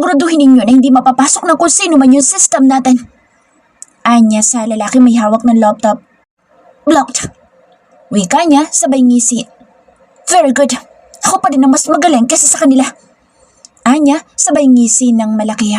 Siguraduhin ninyo na hindi mapapasok ng kung sino man yung system natin. Anya sa lalaki may hawak ng laptop. Blocked. Wika niya sabay ngisi. Very good. Ako pa din ang mas magaling kaysa sa kanila. Anya sabay ngisi ng malaki.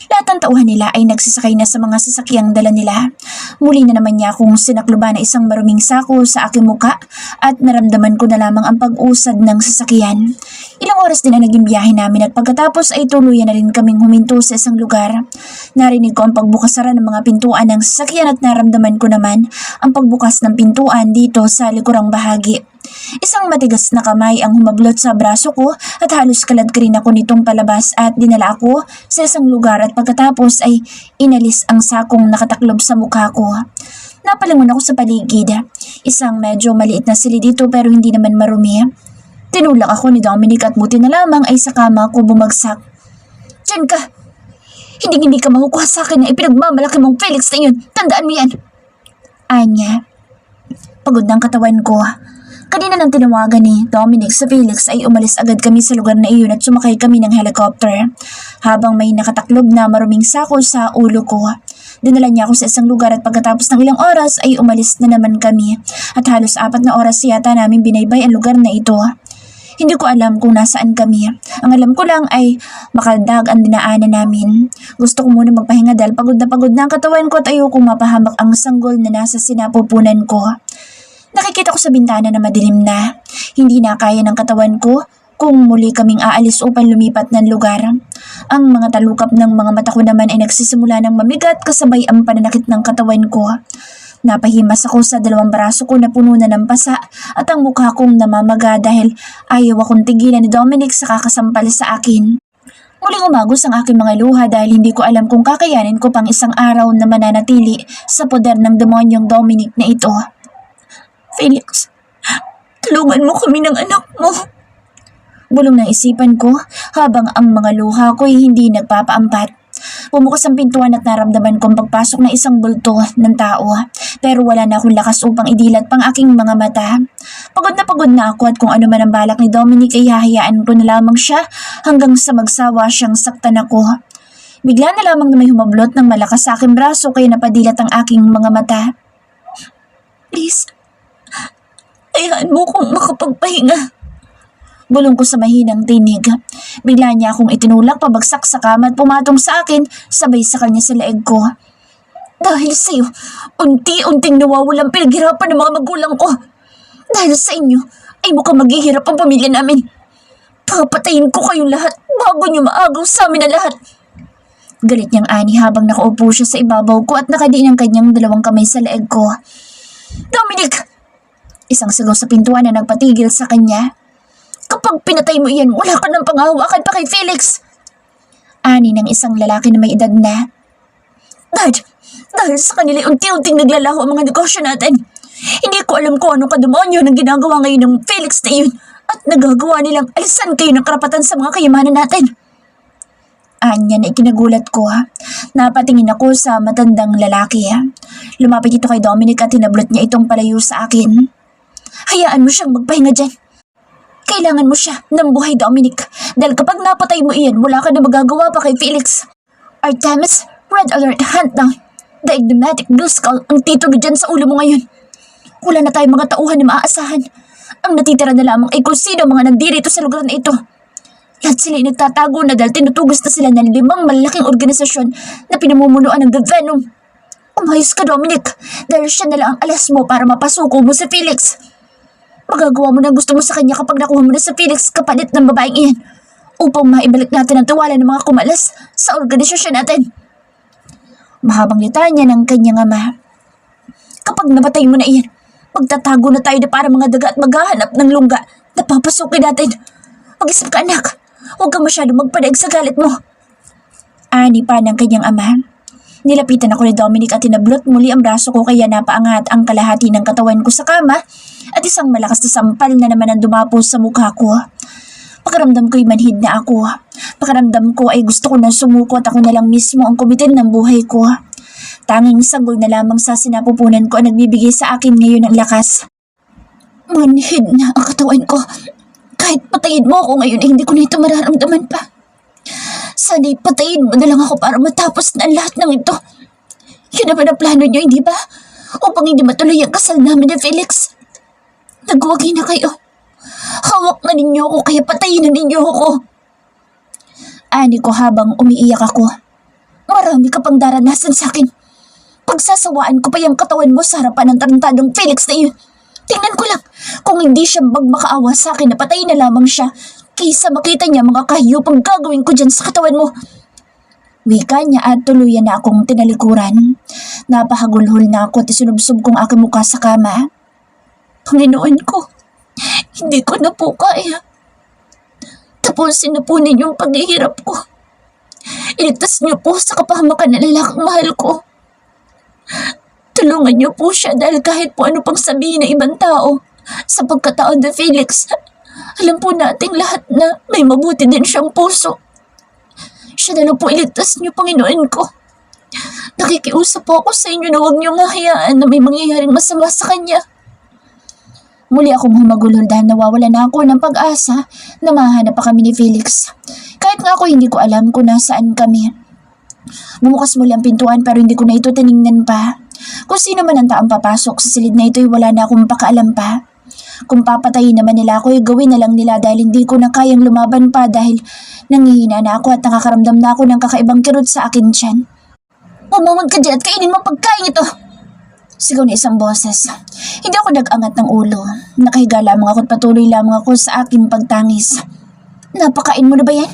Lahat ng tauhan nila ay nagsisakay na sa mga sasakyang dala nila. Muli na naman niya akong sinakluban na isang maruming sako sa aking muka at naramdaman ko na lamang ang pag-usad ng sasakyan. Ilang oras din ang naging biyahe namin at pagkatapos ay tuluyan na rin kaming huminto sa isang lugar. Narinig ko ang pagbukas-sara ng mga pintuan ng sasakyan at naramdaman ko naman ang pagbukas ng pintuan dito sa likurang bahagi. Isang matigas na kamay ang humablot sa braso ko at halos kalad ka rin ako nitong palabas at dinala ako sa isang lugar at pagkatapos ay inalis ang sakong nakataklob sa mukha ko. Napalingon ako sa paligid. Isang medyo maliit na sili dito pero hindi naman marumi. Tinulak ako ni Dominic at buti na lamang ay sa kama ko bumagsak. Diyan ka! Hindi ka makukuha sa akin na ipinagmamalaki mong Felix na yun. Tandaan mo yan! Anya. Pagod ng katawan ko. Kanina nang tinawagan ni Dominic sa Felix ay umalis agad kami sa lugar na iyon at sumakay kami ng helicopter. Habang may nakataklob na maruming sako sa ulo ko. Dinala niya ako sa isang lugar at pagkatapos ng ilang oras ay umalis na naman kami. At halos 4 na oras yata namin binaybay ang lugar na ito. Hindi ko alam kung nasaan kami. Ang alam ko lang ay makadag ang dinaanan namin. Gusto ko muna magpahinga dahil pagod na ang katawan ko at ayokong mapahamak ang sanggol na nasa sinapupunan ko. Nakikita ko sa bintana na madilim na. Hindi na kaya ng katawan ko kung muli kaming aalis upang lumipat ng lugar. Ang mga talukap ng mga mata ko naman ay nagsisimula ng mamigat kasabay ang pananakit ng katawan ko. Napahimas ako sa 2 braso ko na puno na ng pasa at ang mukha kong namamaga dahil ayaw akong tigilan ni Dominic sa kakasampal sa akin. Muling umagos ang aking mga luha dahil hindi ko alam kung kakayanin ko pang isang araw na mananatili sa poder ng demonyong Dominic na ito. Felix, tulungan mo kami ng anak mo. Bulong ng isipan ko habang ang mga luha ko ay hindi nagpapaampat. Bumukas ang pintuan at naramdaman kong pagpasok ng isang bulto ng tao pero wala na akong lakas upang idilat pang aking mga mata. Pagod na ako at kung ano man ang balak ni Dominic ay hahayaan ko na lamang siya hanggang sa magsawa siyang saktan ako. Bigla na lamang na may humablot ng malakas sa aking braso kaya napadilat ang aking mga mata. Please, hayaan mo kong makapagpahinga. Bulong ko sa mahinang tinig. Bigla niya akong itinulak pabagsak sa kama at pumatong sa akin sabay sa kanya sa leeg ko. Dahil sa iyo, unti-unting nawawalang pinaghirapan ng mga magulang ko. Dahil sa inyo, ay mukhang maghihirap ang pamilya namin. Papatayin ko kayong lahat bago niyo maagaw sa amin na lahat. Galit niyang ani habang nakaupo siya sa ibabaw ko at nakadiin ang kanyang 2 kamay sa leeg ko. Dominic! Isang sigaw sa pintuan na nagpatigil sa kanya. Kapag pinatay mo iyan, wala ka ng panghahawakan pa kay Felix. Ani ng isang lalaki na may edad na. Dad, dahil sa kanila unti-unting naglalaho ang mga negosyo natin. Hindi ko alam kung anong kademonyo nang ginagawa ngayon ng Felix na iyon at nagagawa nilang alisan kayo ng karapatan sa mga kayamanan natin. Anya na ikinagulat ko. Napatingin ako sa matandang lalaki. Lumapit ito kay Dominic at hinablot niya itong palayo sa akin. Hayaan mo siyang magpahinga dyan. Kailangan mo siya ng buhay, Dominic. Dahil kapag napatay mo iyan, wala ka na magagawa pa kay Felix. Artemis, Red Alert, Hunt down. The enigmatic Blue Skull ang titulo dyan sa ulo mo ngayon. Wala na tayong mga tauhan na maaasahan. Ang natitira na lamang ay kung sino mga nandirito sa lugar na ito. Lahat sila ay nagtatago na dahil tinutugos na sila ng 5 malaking organisasyon na pinamumunuan ng The Venom. Umayos ka, Dominic, dahil siya na lang ang alas mo para mapasuko mo si Felix. Magagawa mo na gusto mo sa kanya kapag nakuha mo na sa Felix kapalit ng babaeng iyan upang maibalik natin ang tiwala ng mga kumalas sa organisasyon natin. Mahabang litanya ng kanyang ama. Kapag napatay mo na iyan, magtatago na tayo na para mga daga at maghahanap ng lungga na papasukin natin. Mag-isip ka, anak. Huwag kang masyadong magpadaig sa galit mo. Ani pa ng kanyang ama. Nilapitan ako ni Dominic at tinablot muli ang braso ko kaya napaangat ang kalahati ng katawan ko sa kama at isang malakas na sampal na naman ang dumapos sa mukha ko. Pakiramdam ko'y manhid na ako. Pakiramdam ko ay gusto ko nang sumuko at ako na lang mismo ang kumitin ng buhay ko. Tanging sanggol na lamang sa sinapupunan ko ang nagbibigay sa akin ngayon ng lakas. Manhid na ang katawan ko. Kahit patayin mo ako ngayon ay hindi ko nito mararamdaman pa. Sana'y patayin mo na lang ako para matapos na ang lahat ng ito. Yun naman ang plano niyo, hindi ba? Upang hindi matuloy ang kasal namin ni Felix. Nagwagi na kayo. Hawak na ninyo ako kaya patayin na ninyo ako. Ani ko habang umiiyak ako. Marami ka pang daranasan sa akin. Pagsasawaan ko pa yung katawan mo sa harapan ng tarantadong Felix na yun. Tingnan ko lang, kung hindi siya magmakaawa sa akin na patayin na lamang siya, kaysa makita niya mga kahiyupang gagawin ko dyan sa katawan mo. Wika niya at tuluyan na akong tinalikuran. Napahagulhol na ako at isinubsob kong aking mukha sa kama. Panginoon ko, hindi ko na po kaya. Tapusin na po ninyong paghihirap ko. Iligtas niyo po sa kapahamakan na lalaking mahal ko. Tulungan niyo po siya dahil kahit po ano pang sabihin ng ibang tao, sa pagkataon ni Felix, alam po nating lahat na may mabuti din siyang puso. Siya na lang po iligtas niyo, Panginoon ko. Nakikiusap po ako sa inyo na huwag niyong hahayaan na may mangyayaring masama sa kanya. Muli akong humagulhol dahil nawawala na ako ng pag-asa na mahanap pa kami ni Felix. Kahit nga ako hindi ko alam kung nasaan kami. Bumukas muli ang pintuan pero hindi ko na ito tiningnan pa. Kung sino man ang taong papasok sa silid na ito ay wala na akong pakaalam pa. Kung papatayin naman nila ako ay gawin na lang nila dahil hindi ko na kayang lumaban pa dahil nangihina na ako at nakakaramdam na ako ng kakaibang kirot sa akin tiyan. Umawag ka dyan at kainin mo pagkain ito! Sigaw na isang boses. Hindi ako nag-angat ng ulo. Nakahiga lamang ako at patuloy lamang ako sa aking pagtangis. Napakain mo na ba yan?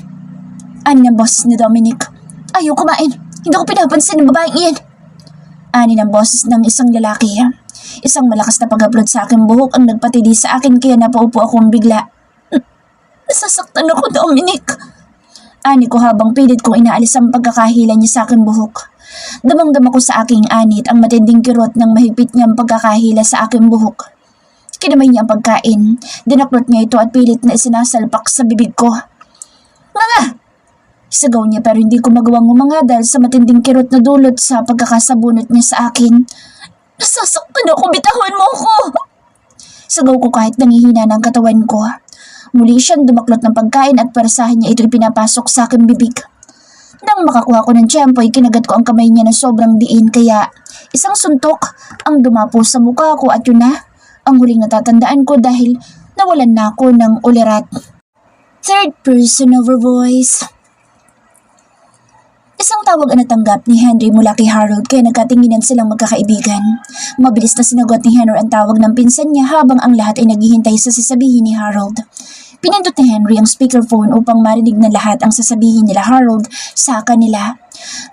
Ani ng boses ni Dominic. Ayaw kumain. Hindi ko pinapansin ng babaeng iyan. Ani ng boses ng isang lalaki. Isang malakas na pag-upload sa aking buhok ang nagpatidi sa akin kaya napaupo akong bigla. Nasasaktan ako, Dominic. Ani ko habang pilit kong inaalis ang pagkakahila niya sa aking buhok. Damang-dama ko sa aking anit ang matinding kirot ng mahigpit niyang pagkakahila sa aking buhok. Kinamay niya ang pagkain. Dinaklot niya ito at pilit na isinasalpak sa bibig ko. Mga! Sigaw niya pero hindi ko magawang umanga dahil sa matinding kirot na dulot sa pagkakasabunot niya sa akin. Nasasaktan ako, bitawan mo ako! Sigaw ko kahit nangihina ng katawan ko. Muli siyang dumaklot ng pagkain at parasahan niya ito ipinapasok sa aking bibig. Nang makakuha ko ng tiyempo ay kinagat ko ang kamay niya ng sobrang diin kaya isang suntok ang dumapo sa mukha ko at yun na ang huling natatandaan ko dahil nawalan na ako ng ulirat. Third person over voice. Isang tawag ang natanggap ni Henry mula kay Harold kaya nagkatinginan silang magkakaibigan. Mabilis na sinagot ni Henry ang tawag ng pinsan niya habang ang lahat ay naghihintay sa sasabihin ni Harold. Pinindot ni Henry ang speakerphone upang marinig na lahat ang sasabihin nila Harold sa kanila.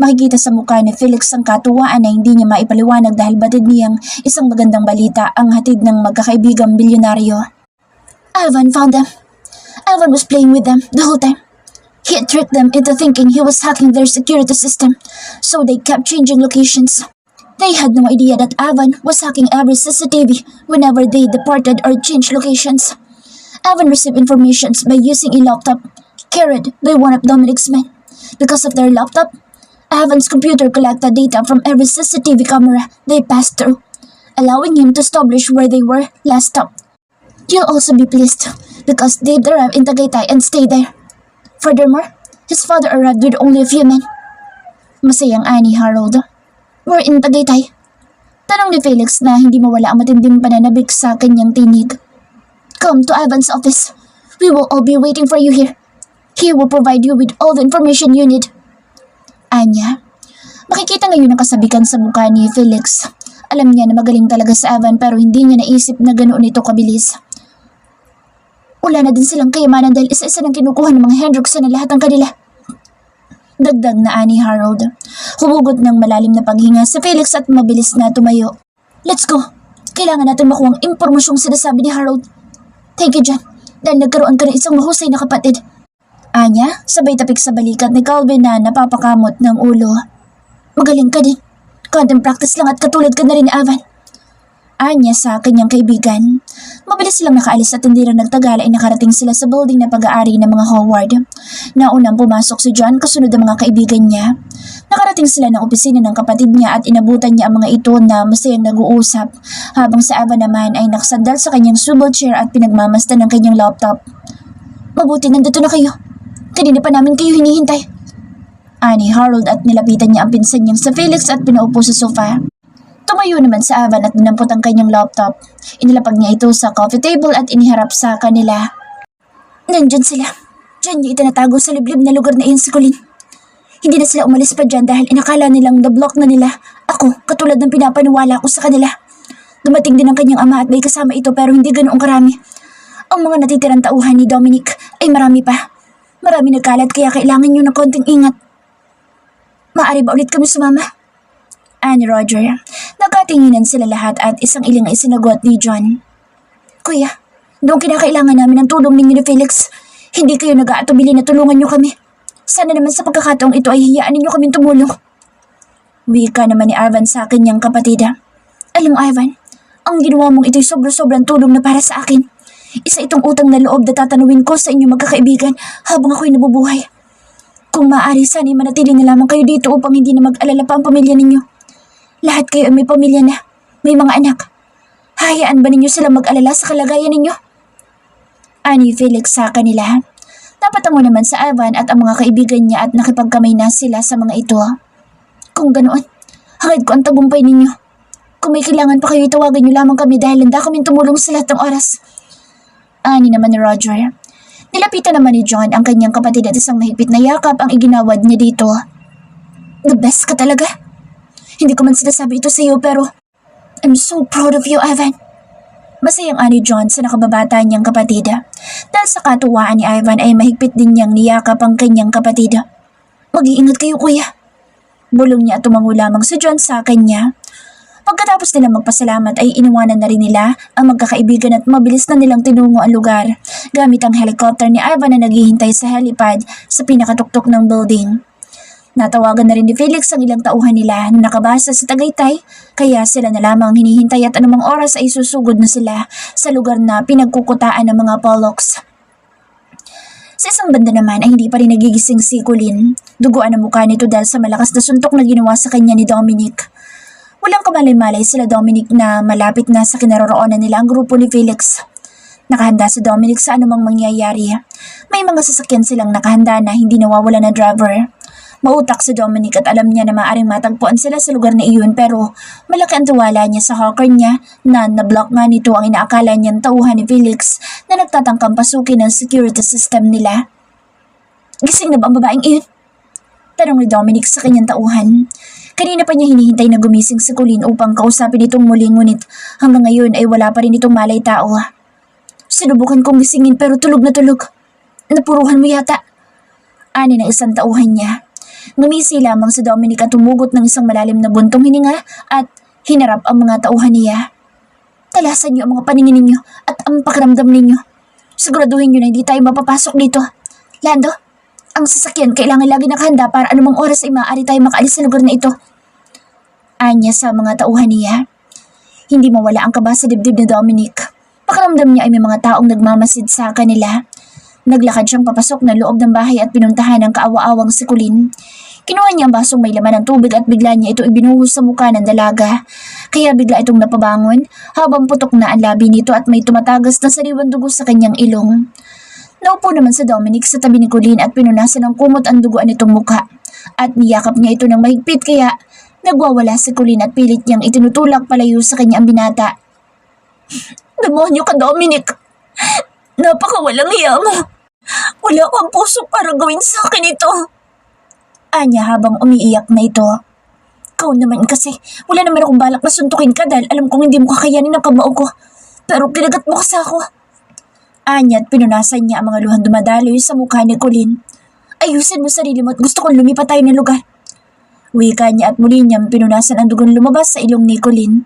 Makikita sa mukha ni Felix ang katuwaan na hindi niya maipaliwanag dahil batid niyang isang magandang balita ang hatid ng magkakaibigang bilyonaryo. Ivan found them. Ivan was playing with them the whole time. He had tricked them into thinking he was hacking their security system, so they kept changing locations. They had no idea that Ivan was hacking every CCTV whenever they departed or changed locations. Ivan received information by using a laptop carried by one of Dominic's men. Because of their laptop, Ivan's computer collected data from every CCTV camera they passed through, allowing him to establish where they were last stopped. You'll also be pleased because Dave arrived in Tagaytay and stayed there. Furthermore, his father arrived with only a few men. Masayang ani Harold. We're in Tagaytay. Tanong ni Felix na hindi mawala ang matinding pananabik sa kanyang tinig. Come to Ivan's office. We will all be waiting for you here. He will provide you with all the information you need. Anya, makikita ngayon ang kasabikan sa mukha ni Felix. Alam niya na magaling talaga sa Ivan pero hindi niya naisip na ganoon ito kabilis. Wala na din silang kayamanan dahil isa-isa nang kinukuha ng mga Hendrickson na lahat ng kanila. Dagdag na ani Harold. Humugot ng malalim na paghinga sa Felix at mabilis na tumayo. Let's go. Kailangan natin makuha ang impormasyong sinasabi ni Harold. Thank you, John. Dahil nagkaroon ka ng isang mahusay na kapatid. Anya, sabay tapik sa balikat ni Calvin na napapakamot ng ulo. Magaling ka din. Content practice lang at katulad ka na rin ni Ivan. Anya sa kanyang kaibigan. Mabilis silang nakaalis at hindi rin nagtagal ay nakarating sila sa building na pag-aari ng mga Howard. Naunang pumasok si John kasunod ang mga kaibigan niya. Nakarating sila ng opisina ng kapatid niya at inabutan niya ang mga ito na masayang nag-uusap habang sa Ava naman ay nakasandal sa kanyang swivel chair at pinagmamasdan ng kanyang laptop. Mabuti nandito na kayo. Kanina pa namin kayo hinihintay. ani Harold at nilapitan niya ang pinsan niyang sa Felix at pinaupo sa sofa. Tumayo naman si Ivan at dinampot ang kanyang laptop. Inilapag niya ito sa coffee table at iniharap sa kanila. Nandyan sila. Diyan niya itinatago sa liblib na lugar na iyon si Colleen. Hindi na sila umalis pa dyan dahil inakala nilang na-block na nila. Ako, katulad ng pinapaniwala ko sa kanila. Dumating din ang kanyang ama at may kasama ito pero hindi ganoong karami. Ang mga natitirang tauhan ni Dominic ay marami pa. Marami nagkalat kaya kailangan nyo ng konting ingat. Maaari ba ulit kami sumama? Ani Roger. Nagkatinginan sila lahat at isang iling ay sinagot ni John. Kuya, noong kinakailangan namin ng tulong ninyo ni Felix, hindi kayo nag-aatubili na tulungan nyo kami. Sana naman sa pagkakataong ito ay hiyaan ninyo kaming tumulong. Wika naman ni Ivan sa kanyang kapatid. Alam mo Ivan, ang ginawa mong ito'y sobrang tulong na para sa akin. Isa itong utang na loob na tatanawin ko sa inyong magkakaibigan habang ako'y nabubuhay. Kung maaari sana'y manatili na lamang kayo dito upang hindi na mag-alala pa ang pamilya ninyo. Lahat kayo ay may pamilya na, may mga anak. Hayaan ba ninyo silang mag-alala sa kalagayan ninyo? Ani Felix sa kanila. Napatango naman sa Ivan at ang mga kaibigan niya at nakipagkamay na sila sa mga ito. Kung ganoon, hangad ko ang tagumpay ninyo. Kung may kailangan pa kayo, itawagan niyo lamang kami dahil handa kaming tumulong sa lahat ng oras. Ani naman ni Roger. Nilapitan naman ni John ang kanyang kapatid at isang mahigpit na yakap ang iginawad niya dito. The best ka talaga. Hindi ko man sinasabi ito sa iyo pero I'm so proud of you, Ivan. Masayang ani John sa nakababata niyang kapatid. Dahil sa katuwaan ni Ivan ay mahigpit din niyang niyakap ang kanyang kapatid. Mag-iingat kayo kuya. Bulong niya at tumango lamang si John sa kanya. Pagkatapos nilang magpasalamat ay iniwanan na rin nila ang magkakaibigan at mabilis na nilang tinungo ang lugar gamit ang helicopter ni Ivan na naghihintay sa helipad sa pinakatuktok ng building. Natawagan na rin ni Felix ang ilang tauhan nila na nakabasa sa Tagaytay kaya sila na lamang hinihintay at anumang oras ay susugod na sila sa lugar na pinagkukutaan ng mga Pollocks. Sa isang banda naman ay hindi pa rin nagigising si Colleen. Duguan ang mukha nito dahil sa malakas na suntok na ginawa sa kanya ni Dominic. Walang kamalay-malay sila Dominic na malapit na sa kinaroroonan nila ang grupo ni Felix. Nakahanda si Dominic sa anumang mangyayari. May mga sasakyan silang nakahanda na hindi nawawala na driver. Mautak si Dominic at alam niya na maaaring matagpuan sila sa lugar na iyon pero malaki ang tiwala niya sa hawker niya na nablock nga nito ang inaakala niyang tauhan ni Felix na nagtatangkang pasukin ng security system nila. Gising na ba ang babaeng iyon? Tanong ni Dominic sa kanyang tauhan. Kanina pa niya hinihintay na gumising si Colleen upang kausapin itong muli ngunit hanggang ngayon ay wala pa rin itong malay tao. Sinubukan kong gisingin pero tulog na tulog. Napuruhan mo yata. Ani ng isang tauhan niya. Ngumisi lamang si Dominic at tumugot ng isang malalim na buntong hininga at hinarap ang mga tauhan niya. Talasan niyo ang mga paningin ninyo at ang pakiramdam ninyo. Siguraduhin niyo na hindi tayo mapapasok dito. Lando, ang sasakyan kailangan lagi nakahanda para anumang oras ay maaari tayo makaalis sa lugar na ito. Anya sa mga tauhan niya. Hindi mawala ang kaba sa dibdib ni Dominic. Pakiramdam niya ay may mga taong nagmamasid sa kanila. Naglakad siyang papasok na loob ng bahay at pinuntahan ng kaawa-awang si Colleen. Kinuha niya ang basong may laman ng tubig at bigla niya ito ibinuhos sa mukha ng dalaga. Kaya bigla itong napabangon habang putok na ang labi nito at may tumatagas na sariwang dugo sa kanyang ilong. Naupo naman si Dominic sa tabi ni Colleen at pinunasan ng kumot ang duguan nitong mukha. At niyakap niya ito ng mahigpit kaya nagwawala si Colleen at pilit niyang itinutulak palayo sa kanya ang binata. Demonyo ka, Dominic! Napakawalang hiya mo! Wala kang puso para gawin sa akin ito. Anya habang umiiyak na ito. Ikaw naman kasi, wala naman akong balak na suntukin ka dahil alam kong hindi mo kakayanin ang kamao ko. Pero kinagat mo kasi ako. Anya at pinunasan niya ang mga luhang dumadaloy sa mukha ni Colleen. Ayusin mo sarili mo at gusto kong lumipat tayo ng lugar. Wika niya at muli niyang pinunasan ang dugon lumabas sa ilong ni Colleen.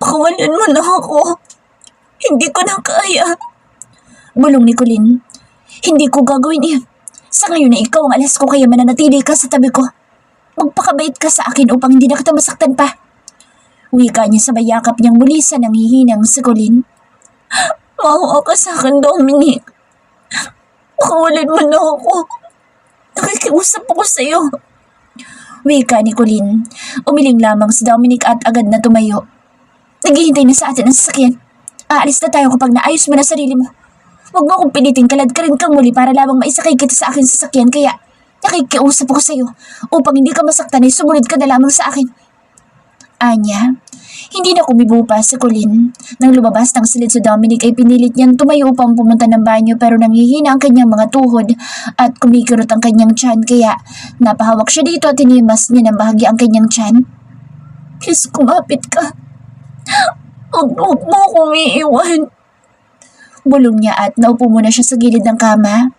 Pakawalan mo na ako. Hindi ko na kaya. Bulong ni Colleen. Hindi ko gagawin iyon. Sa ngayon na ikaw ang alas ko kaya mananatili ka sa tabi ko. Magpakabait ka sa akin upang hindi na kita masaktan pa. Wika niya sa bayakap niyang muli sa nanghihinang si Colleen. Maawa ka sa akin, Dominic. Pakawalan mo na ako. Nakikiusap ako sa iyo. Wika ni Colleen. Umiling lamang si Dominic at agad na tumayo. Naghihintay na sa atin ang sasakyan. Aalis na tayo kapag naayos mo na sarili mo. Huwag mo akong pilitin kalad ka rin kang muli para lamang maisakay kita sa akin sasakyan kaya Nakikiusap ako sa'yo upang hindi ka masaktan ay sumunod ka na lamang sa akin. Anya, hindi na kumibo pa si Colleen. Nang lumabas ng silid si Dominic ay pinilit niyang tumayo upang pumunta ng banyo pero nanghihina ang kanyang mga tuhod at kumikirot ang kanyang tiyan kaya napahawak siya dito at hinimas niya ng bahagi ang kanyang tiyan. Please, kumapit ka. Huwag mo akong iiwan. Bulong niya at naupo muna siya sa gilid ng kama.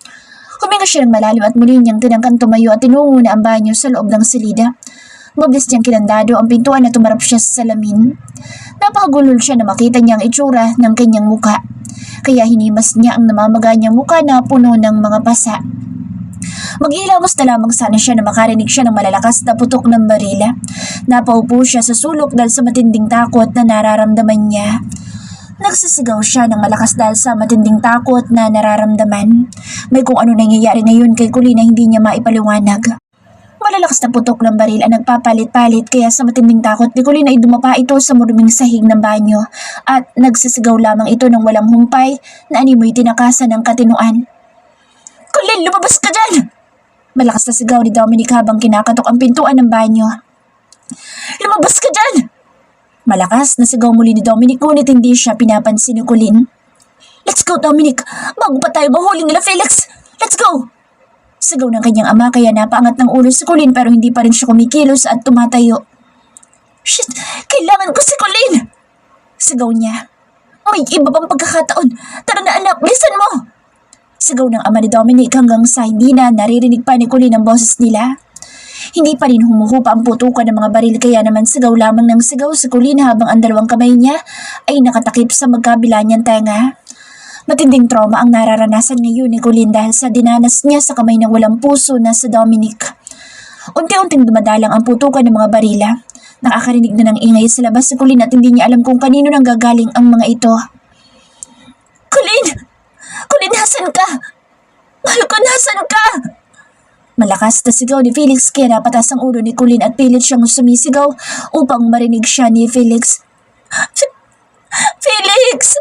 Huminga siya ng malalim at muli niyang tinangkang tumayo at tinungo na ang banyo sa loob ng silida. Mabilis niyang kinandado ang pintuan at tumarap siya sa salamin. Napakagulol siya na makita niya ang itsura ng kanyang muka. Kaya hinimas niya ang namamaga niyang muka na puno ng mga pasa. Maghilamos na lamang sana siya na makarinig siya ng malalakas na putok ng barila. Napaupo siya sa sulok dahil sa matinding takot na nararamdaman niya. Nagsisigaw siya ng malakas dahil sa matinding takot na nararamdaman. May kung ano nangyayari ngayon kay Colleen na hindi niya maipaliwanag. Malalakas na putok ng baril ang nagpapalit-palit kaya sa matinding takot ni Colleen ay dumapa ito sa maruming sahig ng banyo at nagsisigaw lamang ito ng walang humpay na animoy tinakasan ng katinuan. Colleen, lumabas ka dyan! Malakas na sigaw ni Dominic habang kinakatok ang pintuan ng banyo. Lumabas ka dyan! Malakas na sigaw muli ni Dominic ngunit hindi siya pinapansin ni Colleen. Let's go, Dominic! Bago pa tayo mahuling nila Felix! Let's go! Sigaw ng kanyang ama kaya napaangat ng ulo si Colleen pero hindi pa rin siya kumikilos at tumatayo. Shit! Kailangan ko si Colleen! Sigaw niya. May iba pang pagkakataon! Tara na anak! Bilisan mo! Sigaw ng ama ni Dominic hanggang sa hindi na naririnig pa ni Colleen ang boses nila. Hindi pa rin humuhupa ang putukan ng mga baril kaya naman sigaw lamang ng sigaw si Colleen habang ang dalawang kamay niya ay nakatakip sa magkabila niyang tenga. Matinding trauma ang nararanasan ngayon ni Colleen dahil sa dinanas niya sa kamay ng walang puso na si Dominic. Unti-unting dumadalang ang putukan ng mga barila. Nakakarinig na ng ingay sa labas si Colleen at hindi niya alam kung kanino nang gagaling ang mga ito. Colleen! Colleen, nasan ka? Mahal ko, nasan ka? Malakas na sigaw ni Felix kaya napatas ang ulo ni Colleen at pilit siyang sumisigaw upang marinig siya ni Felix. Felix!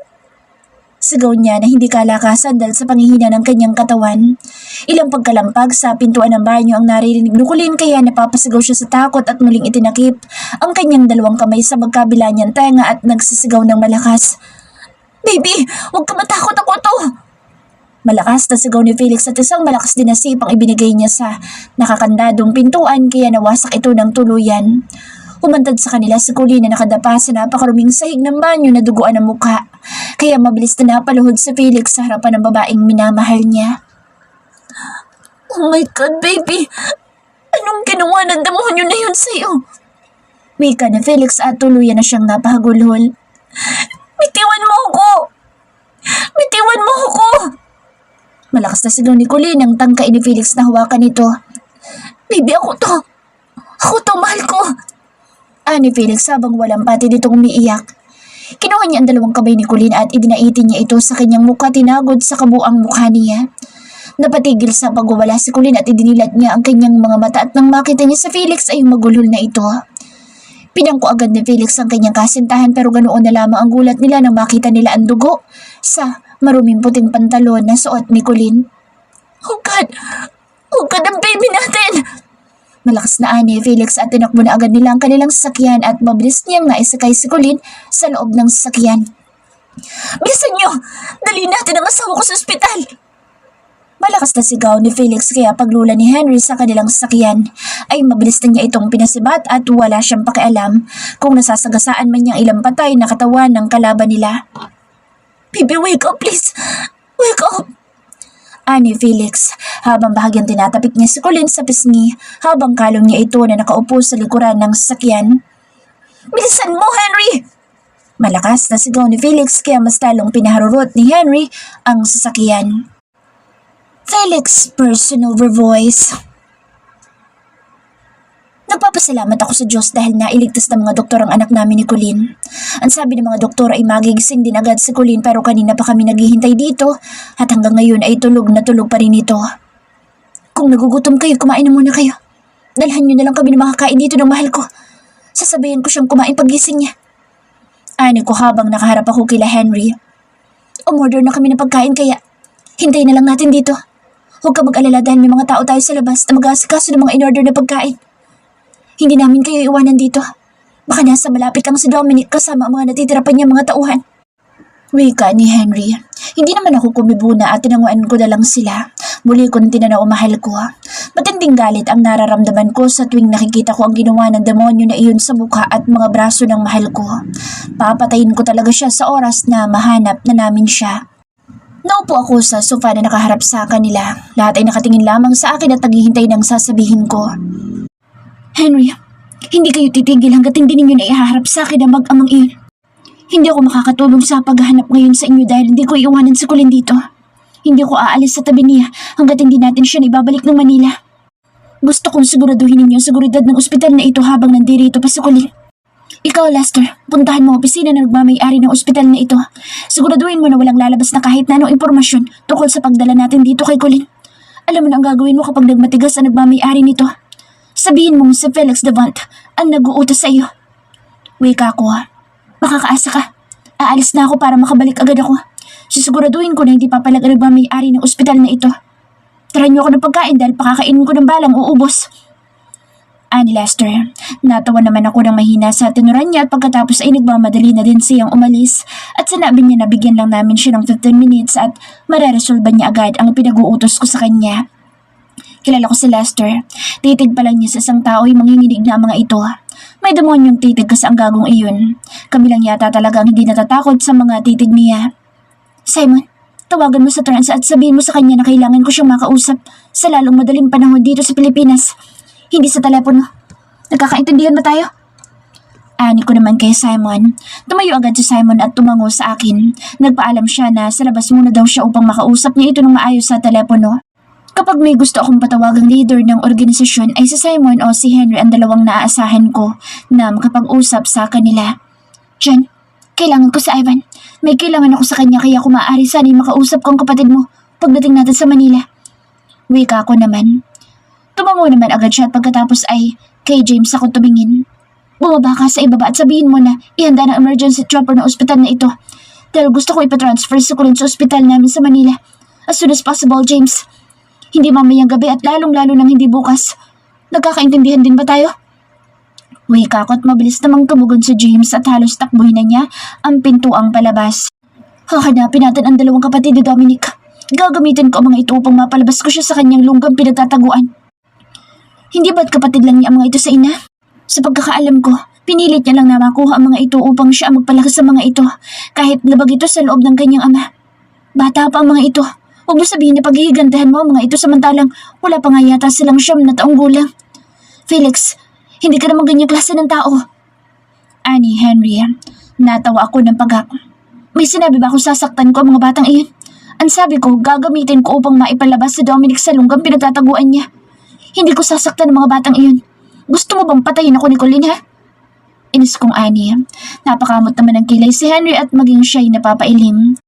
Sigaw niya na hindi kalakasan dahil sa panghihina ng kanyang katawan. Ilang pagkalampag sa pintuan ng banyo ang naririnig ni Colleen kaya napapasigaw siya sa takot at muling itinakip ang kanyang dalawang kamay sa magkabila niyang tenga at nagsisigaw ng malakas. Baby, huwag ka matakot, ako to! Malakas na sigaw ni Felix at isang malakas din na sipang ibinigay niya sa nakakandadong pintuan kaya nawasak ito ng tuluyan. Humantad sa kanila si Colleen na nakadapa sa napakaruming sahig ng banyo na duguan ang mukha. Kaya mabilis na napaluhod si Felix sa harapan ng babaeng minamahal niya. Oh my God, baby! Anong ginawa ng demonyo na yun sa'yo? Wika na Felix at tuluyan na siyang napahagulhol. Bitiwan mo ako! Bitiwan mo ako! Malakas na sigaw ni Colleen ang tangkain ni Felix na hawakan ito. Baby, ako to! Ako to, mahal ko! Ani Felix habang walang pati ditong umiiyak. Kinuha niya ang dalawang kamay ni Colleen at idinaitin niya ito sa kanyang mukha tinagod sa kabuang mukha niya. Napatigil sa pagwawala si Colleen at idinilat niya ang kanyang mga mata at nang makita niya sa Felix ay magulhol na ito. Pinangko agad ni Felix ang kanyang kasintahan pero ganoon na lamang ang gulat nila nang makita nila ang dugo sa maruming puting pantalon na suot ni Colleen. Oh God! Oh God, ang baby natin! Malakas na ani Felix at tinakbo na agad nila ang kanilang sasakyan at mabilis niyang naisakay si Colleen sa loob ng sasakyan. Bilisan niyo! Dali natin ang asawa ko sa ospital! Malakas na sigaw ni Felix kaya paglula ni Henry sa kanilang sasakyan ay mabilis na niya itong pinasibat at wala siyang pakialam kung nasasagasaan man niyang ilang patay na katawan ng kalaban nila. Baby, wake up please! Wake up! Ani Felix habang bahagyang tinatapik niya si Colleen sa pisngi habang kalong niya ito na nakaupo sa likuran ng sasakyan. Bilisan mo, Henry! Malakas na sigaw ni Felix kaya mas lalong pinaharurot ni Henry ang sasakyan. Felix personal voice. Nagpapasalamat ako sa Diyos dahil nailigtas ng mga doktor ang anak namin ni Colleen. Ang sabi ng mga doktor ay magigising din agad si Colleen pero kanina pa kami naghihintay dito at hanggang ngayon ay tulog na tulog pa rin ito. Kung nagugutom kayo, kumain na muna kayo. Dalhan niyo na lang kami na makakain dito ng mahal ko. Sasabayan ko siyang kumain paggising niya. Ani ko habang nakaharap ako kila Henry. Umorder na kami ng pagkain kaya hintayin na lang natin dito. Huwag ka mag-alala dahil may mga tao tayo sa labas na mag-aasikaso ng mga in-order na pagkain. Hindi namin kayo iwanan dito. Baka nasa malapit lang si Dominic kasama ang mga natitira pa niya mga tauhan. Wika ni Henry. Hindi naman ako kumibuna at tinanguan ko na lang sila. Muli ko nang tinanaw ang mahal ko. Matinding galit ang nararamdaman ko sa tuwing nakikita ko ang ginawa ng demonyo na iyon sa mukha at mga braso ng mahal ko. Papatayin ko talaga siya sa oras na mahanap na namin siya. Naupo ako sa sofa na nakaharap sa kanila. Lahat ay nakatingin lamang sa akin at naghihintay ng sasabihin ko. Henry, hindi kayo titigil hanggat hindi ninyo na ihaharap sa akin ang mag-amang iyon. Hindi ako makakatulong sa paghahanap ngayon sa inyo dahil hindi ko iiwanan si Colin dito. Hindi ko aalis sa tabi niya hanggat hindi natin siya ibabalik ng Manila. Gusto kong siguraduhin ninyo ang seguridad ng ospital na ito habang nandirito pa si Colin. Ikaw, Lester, puntahan mo ang opisina na nagmamay-ari ng ospital na ito. Siguraduhin mo na walang lalabas na kahit na anong impormasyon tungkol sa pagdala natin dito kay Colin. Alam mo na ang gagawin mo kapag nagmatigas ang nagmamay-ari nito. Sabihin mong si Felix Devant ang nag-uutos sa iyo. Wika ko. Makakaasa ka. Aalis na ako para makabalik agad ako. Sisiguraduhin ko na hindi papalag ang nagmamay-ari ng ospital na ito. Tara niyo ako ng pagkain dahil pakakainin ko ng balang uubos. Ani Lester, natawa naman ako ng mahina sa tinuran niya at pagkatapos ay nagmamadali na din siyang umalis at sinabi niya na bigyan lang namin siya ng 15 minutes at mareresolba niya agad ang pinag-uutos ko sa kanya. Kilala ko si Lester. Titig pa lang niya sa isang tao ay manginginig na ang mga ito. May demonyong titig kasi ang gagong iyon. Kami lang yata talagang hindi natatakot sa mga titig niya. Simon, tawagan mo sa trans at sabihin mo sa kanya na kailangan ko siyang makausap sa lalong madaling panahon dito sa Pilipinas. Hindi sa telepono. Nagkakaintindihan ba tayo? Ani ko naman kay Simon. Tumayo agad si Simon at tumango sa akin. Nagpaalam siya na sa labas muna daw siya upang makausap niya ito ng maayos sa telepono. Kapag may gusto akong patawagang leader ng organisasyon ay si Simon o si Henry ang dalawang naaasahan ko na makapag-usap sa kanila. John, kailangan ko si Ivan. May kailangan ako sa kanya kaya kung maaari sana'y makausap ko ang kapatid mo pagdating natin sa Manila. Wika ko naman. Tumango naman agad siya at pagkatapos ay kay James ako tumingin. Bumaba ka sa ibaba at sabihin mo na ihanda ng emergency chopper ng ospital na ito dahil gusto ko ipatransfer si Colin sa ospital namin sa Manila as soon as possible, James. Hindi mamayang gabi at lalong-lalo nang hindi bukas. Nagkakaintindihan din ba tayo? Wika ko at mabilis namang tumugon si James at halos takbuhin na niya ang pintuang palabas. Hahanapin natin ang dalawang kapatid ni Dominic. Gagamitin ko ang mga ito upang mapalabas ko siya sa kanyang lunggang pinagtataguan. Hindi ba't kapatid lang niya ang mga ito sa ina? Sa pagkakaalam ko, pinilit niya lang na makuha ang mga ito upang siya ang magpalaki sa mga ito kahit labag ito sa loob ng kanyang ama. Bata pa ang mga ito. Huwag mo sabihin na paghihigantahan mo ang mga ito samantalang wala pa nga yata silang 9 na taong gulang. Felix, hindi ka naman ganyang klase ng tao. Ani, Henry, natawa ako ng pagak. May sinabi ba akong sasaktan ko ang mga batang iyon? Ang sabi ko, gagamitin ko upang maipalabas si Dominic sa lunggang pinagtataguan niya. Hindi ko sasaktan ang mga batang iyon. Gusto mo bang patayin ako ni Colin, ha? Inis kong Ani. Napakamot naman ng kilay si Henry at maging siya'y napapailing.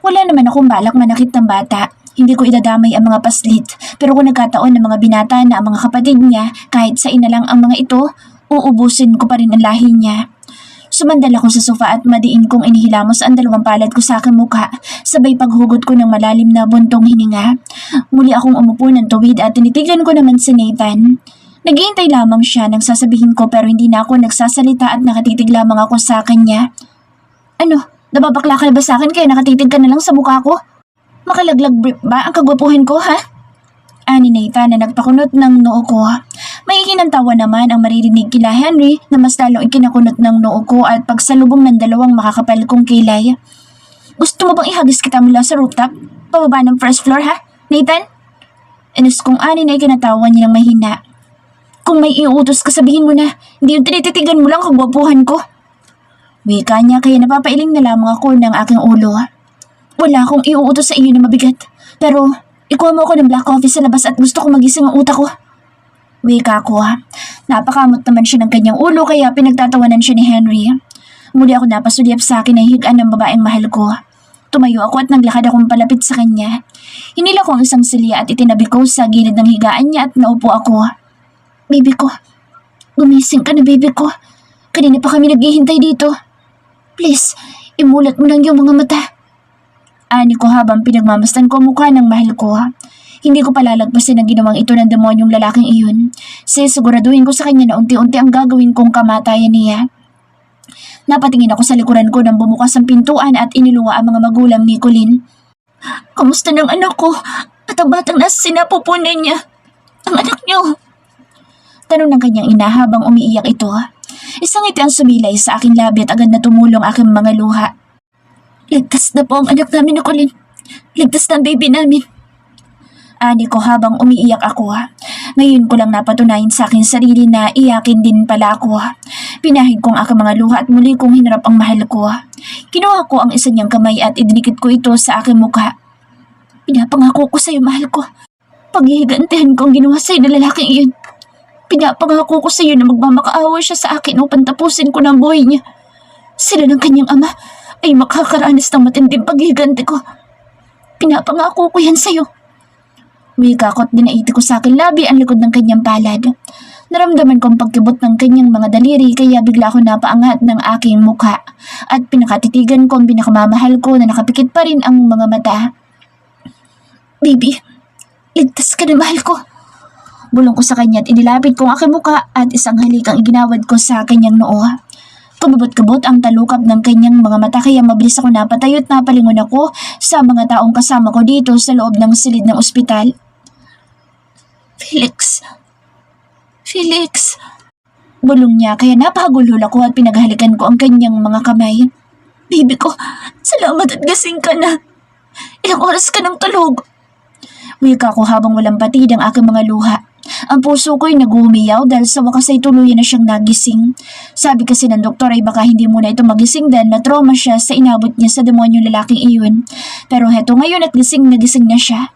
Wala naman akong balak manakit ng bata. Hindi ko idadamay ang mga paslit. Pero kung nagkataon ng mga binata na ang mga kapatid niya, kahit sa ina lang ang mga ito, uubusin ko pa rin ang lahi niya. Sumandal ako sa sofa at madiin kong inihilamos ang dalawang palad ko sa aking mukha, sabay paghugot ko ng malalim na buntong hininga. Muli akong umupo ng tuwid at tinitigan ko naman si Nathan. Naghihintay lamang siya nang sasabihin ko pero hindi na ako nagsasalita at nakatitig lamang ako sa kanya. Ano? Nababakla ka na ba sa akin kaya nakatitig ka na lang sa mukha ko? Makalaglag ba ang kagwapuhin ko, ha? Ani Nathan na nagpakunot ng noo ko. May hinantawa naman ang maririnig kila Henry na mas lalong ikinakunot ng noo ko at pagsalubong ng dalawang makakapal kong kilay. Gusto mo bang ihagis kita mula sa rooftop? Pababa ng first floor, ha? Nathan? Inis kong Ani na ikinatawa niya ng mahina. Kung may iuutos ka sabihin mo na, hindi yung tinititigan mo lang kagwapuhan ko. Wika niya kaya napapailing na lamang ako ng aking ulo. Wala akong iuutos sa iyo na mabigat. Pero ikuha mo ako ng black coffee sa labas at gusto ko magising ang utak ko. Wika ko. Napakamot naman siya ng kanyang ulo kaya pinagtatawanan siya ni Henry. Muli ako napasulyap sa akin na higaan ng babaeng mahal ko. Tumayo ako at naglakad akong palapit sa kanya. Hinila ko ang isang silya at itinabi ko sa gilid ng higaan niya at naupo ako. Baby ko, gumising ka na baby ko. Kanina pa kami naghihintay dito. Please, imulat mo lang yung mga mata. Ani ko habang pinagmamastan ko mukha ng mahal ko. Hindi ko palalagpasin ang ginawang ito ng demonyong lalaking iyon. Siguraduhin ko sa kanya na unti-unti ang gagawin kong kamatayan niya. Napatingin ako sa likuran ko nang bumukas ang pintuan at iniluwa ang mga magulang ni Colleen. Kamusta ng anak ko? At ang batang nasa sinapupunan niya? Ang anak niyo? Tanong ng kanyang ina habang umiiyak ito. Isang ngiti ang sumilay sa aking labi at agad na tumulong aking mga luha. Ligtas na po ang anak namin na Colleen. Ligtas na ang baby namin. Ani ko habang umiiyak ako. Ngayon ko lang napatunayan sa aking sarili na iyakin din pala ako. Pinahid ko ang aking mga luha at muli kong hinarap ang mahal ko. Kinuha ko ang isa niyang kamay at idinikit ko ito sa aking mukha. Pinapangako ko sa iyo, mahal ko. Paghihigantihan ko ang ginawa sa iyo na lalaking iyon. Pinapangako ko sa iyo na magmamakaawa siya sa akin upang tapusin ko ng buhay niya. Sila ng kanyang ama ay makakaranas ng matinding paghihiganti ko. Pinapangako ko yan sa iyo. Wika ko't dinaiti ko sa aking labi ang likod ng kanyang palad. Naramdaman kong pagkibot ng kanyang mga daliri kaya bigla ako napaangat ng aking mukha at pinakatitigan ko ang pinakamamahal ko na nakapikit pa rin ang mga mata. Baby, ligtas ka na, mahal ko. Bulong ko sa kanya at inilapit ko ang aking mukha at isang halikang iginawad ko sa kanyang noo. Kumabot-kabot ang talukap ng kanyang mga mata kaya mabilis ako napatayo at napalingon ako sa mga taong kasama ko dito sa loob ng silid ng ospital. Felix. Bulong niya kaya napahagulhol ako at pinaghalikan ko ang kanyang mga kamay. Baby ko, salamat at gising ka na. Ilang oras ka nang tulog? Wika ko habang walang patid ang aking mga luha. Ang puso ko'y naghumiyaw dahil sa wakas ay tuluyan na siyang nagising. Sabi kasi ng doktor ay baka hindi muna ito magising dahil na-trauma siya sa inabot niya sa demonyong lalaking iyon. Pero heto ngayon at gising na siya.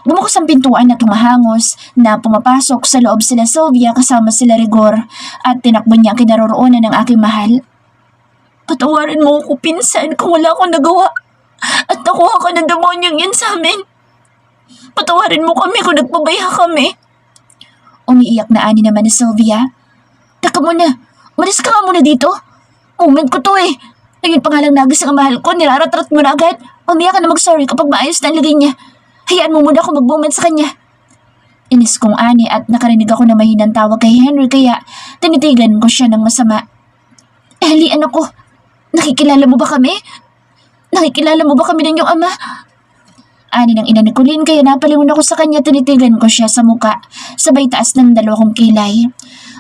Bumukas ang pintuan at humahangos na pumapasok sa loob sila Sylvia kasama sila Rigor at tinakbo niya ang kinaroroonan ng aking mahal. Patawarin mo ako, pinsan, kung wala akong nagawa at nakuha ka ng demonyong yan sa amin. Patawarin mo kami kung nagpabaya kami. Umiiyak na ani naman ni Sylvia. Taka muna, umalis ka nga muna dito. Moment ko to eh. Ngayon pa nga lang nagising ang mahal ko, nirarat-rat mo na agad. Umiyak ka na mag-sorry kapag maayos na ang lagay niya. Hayaan mo muna ako mag-moment sa kanya. Inis kong ani at nakarinig ako na mahinang tawag kay Henry kaya tinitigan ko siya ng masama. Ellie, anak ko, nakikilala mo ba kami? Nakikilala mo ba kami ng iyong ama? Ani ng ina ni Colleen kaya napalingon ako sa kanya, tinitigan ko siya sa muka, sabay taas ng dalawang kilay.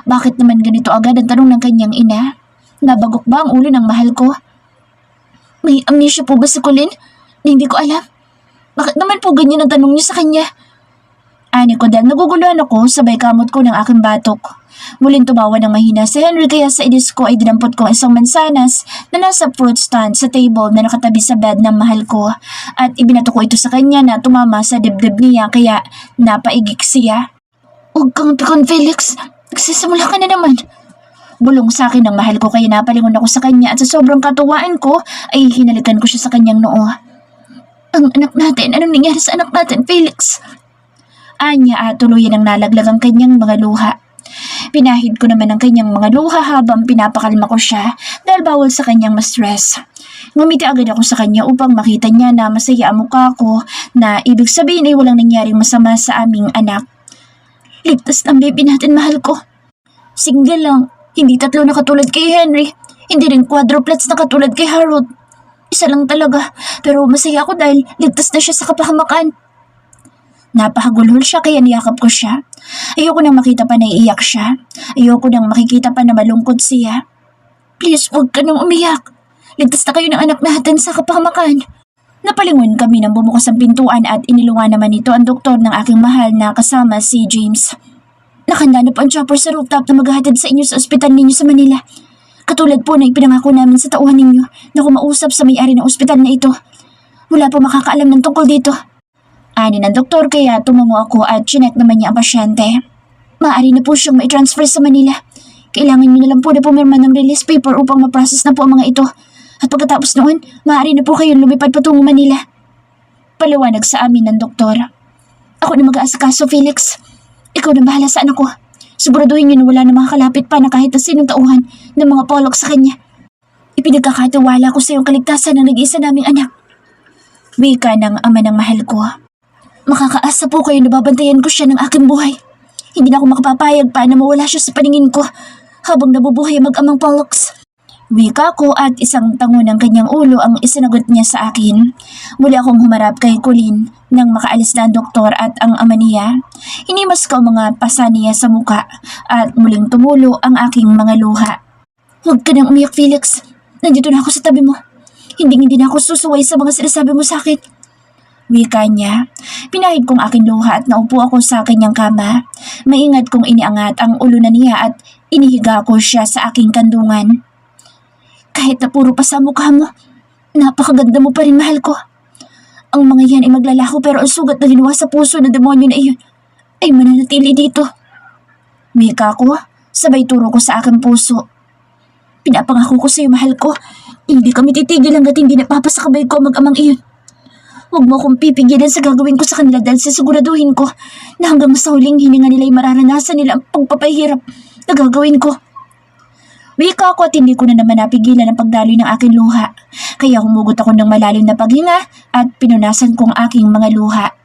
Bakit naman ganito agad ang tanong ng kanyang ina? Nabagok ba ang ulo ng mahal ko? May amnesia po ba si Colleen? Hindi ko alam. Bakit naman po ganyan ang tanong niyo sa kanya? Ani ko dahil naguguluhan ako, sabay kamot ko ng aking batok. Muling tumawa ng mahina si Henry kaya sa inis ko ay dinampot ko isang mansanas na nasa fruit stand sa table na nakatabi sa bed ng mahal ko at ibinato ko ito sa kanya na tumama sa dibdib niya kaya napaigik siya. Huwag kang pikon, Felix. Nagsisimula ka na naman. Bulong sa akin ng mahal ko kaya napalingon ako sa kanya at sa sobrang katuwaan ko ay hinalikan ko siya sa kanyang noo. Ang anak natin, anong nangyari sa anak natin, Felix? Anya at tuluyan ang nalaglag ang kanyang mga luha. Pinahid ko naman ang kanyang mga luha habang pinapakalma ko siya dahil bawal sa kanyang ma-stress. Ngumiti agad ako sa kanya upang makita niya na masaya ang mukha ko na ibig sabihin ay walang nangyaring masama sa aming anak. Ligtas ng baby natin, mahal ko. Single lang, hindi tatlo na katulad kay Henry, hindi rin quadruplets na katulad kay Harold. Isa lang talaga, pero masaya ako dahil ligtas na siya sa kapahamakan. Napahagulhol siya kaya niyakap ko siya. Ayoko nang makita pa na iiyak siya. Ayoko nang makikita pa na malungkot siya. Please, huwag ka nang umiyak. Ligtas na kayo ng anak natin sa kapahamakan. Napalingon kami nang bumukas ang pintuan at iniluwa naman ito ang doktor ng aking mahal na kasama si James. Nakahanda na po ang chopper sa rooftop na maghahatid sa inyo sa ospital ninyo sa Manila. Katulad po ng ipinangako namin sa tauhan ninyo na kumausap sa may-ari ng ospital na ito. Wala po makakaalam ng tungkol dito. Ani ng doktor kaya tumango ako at chinek naman niya ang pasyente. Maaari na po siyang mai-transfer sa Manila. Kailangan niyo na lang po na pumirma ng release paper upang ma-process na po ang mga ito. At pagkatapos noon, maaari na po kayong lumipad patungo Manila. Paliwanag sa amin ng doktor. Ako na mag-aasikaso, Felix. Ikaw na bahala sa anak ko. Siguraduhin niyo na wala na mga kalapit pa na kahit na sinong tauhan ng mga polok sa kanya. Ipinagkakatiwala ko sa iyong kaligtasan ng nag-iisa naming anak. Wika ng ama ng mahal ko. Makakaasa po kayo na babantayan ko siya ng aking buhay. Hindi na ako makapapayag pa na mawala siya sa paningin ko habang nabubuhay ang mag-amang Pollux. Wika ko at isang tango ng kanyang ulo ang isinagot niya sa akin. Muli akong humarap kay Colleen nang makaalis na ang doktor at ang ama niya. Hinimas ko ang mga pasa niya sa muka at muling tumulo ang aking mga luha. Huwag ka nang umiyak, Felix. Nandito na ako sa tabi mo. Hindi na ako susuway sa mga sinasabi mo sa akin. Wika niya. Pinahid kong aking luha at naupo ako sa kanyang kama. Maingat kong iniangat ang ulo na niya at inihiga ko siya sa aking kandungan. Kahit na puro pa sa mukha mo, napakaganda mo pa rin, mahal ko. Ang mga yan ay maglalako pero ang sugat na ginawa sa puso ng demonyo na iyon ay mananatili dito. Wika ko, sabay turo ko sa aking puso. Pinapangako ko sa iyo, mahal ko, hindi kami titigil hanggat hindi napapasakabay ko ang mag-amang iyon. Huwag mo akong pipigilan sa gagawin ko sa kanila dahil sisiguraduhin ko na hanggang sa huling hininga nila ay mararanasan nila ang pagpapahirap na gagawin ko. Wika ko at hindi ko na naman napigilan ang pagdaloy ng aking luha. Kaya humugot ako ng malalim na paghinga at pinunasan ko ang aking mga luha.